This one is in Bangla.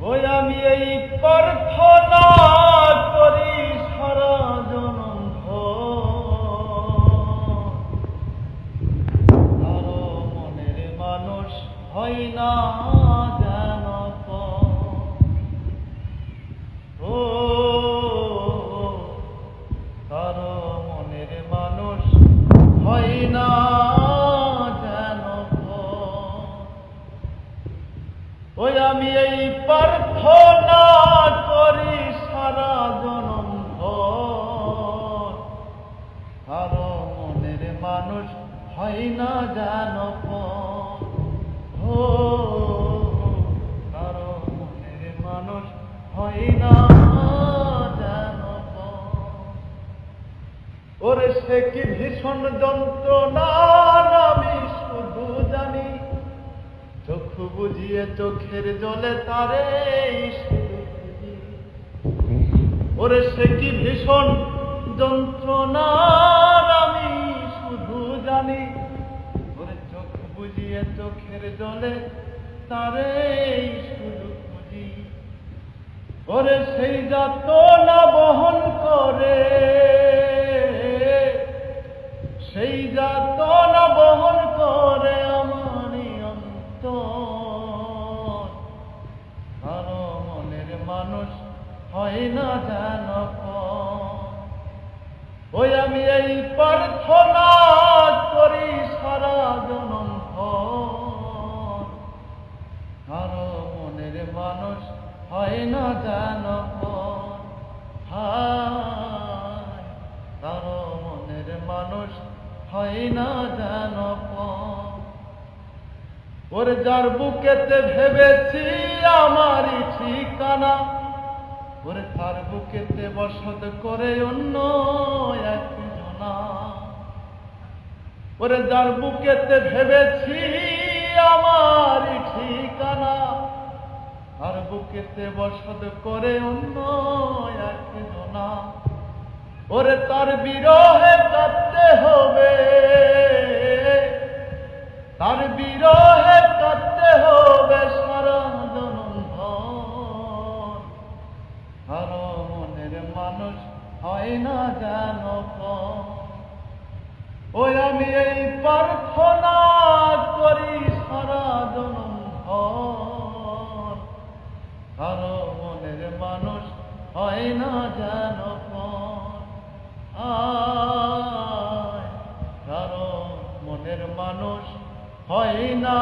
ওই আমি এই প্রার্থনা করি সারা জনম কারো মনের মানুষ হয় না যেন ও কারো মনের মানুষ হয় না যেন ওই আমি এই প্রার্থনা করি সারা জনম কারো মনের মানুষ হয় না যেন কারো মনের মানুষ হয় না যেন ওরে সে কি ভীষণ যন্ত্রণা আমি শুধু জানি চোখ বুঝিয়ে চোখের জলে তারে শুধু খুঁজি ওরে সে কি ভীষণ যন্ত্রণা আমি শুধু জানি ওরে চোখ বুঝিয়ে চোখের জলে তারে শুধু খুঁজি ওরে সেই যাতনা বহন করে সেই যাতনা বহন করে আমারই অন্তর কারো মনের মানুষ হয় না যেন ওই আমি এই প্রার্থনা করি সারা জনম কারো মনের মানুষ হয় না যেন কারো মনের মানুষ হয় না যেন ওর যার বুকেতে ভেবেছি আমারই ঠিকানা ওরে তার বুকেতে বসত করে অন্য একজনা ওরে যার বুকেতে ভেবেছি আমারই ঠিকানা তার বুকেতে বসত করে অন্য একজনা ওরে তার বিরহে কাঁদতে হবে তার বিরহে কাঁদতে হবে সারা জনম কারো মনের মানুষ হয় না যেন ওই আমি এই প্রার্থনা করি সারা জনম কারো মনের মানুষ হয় না যেন কারো মনের মানুষ হয় না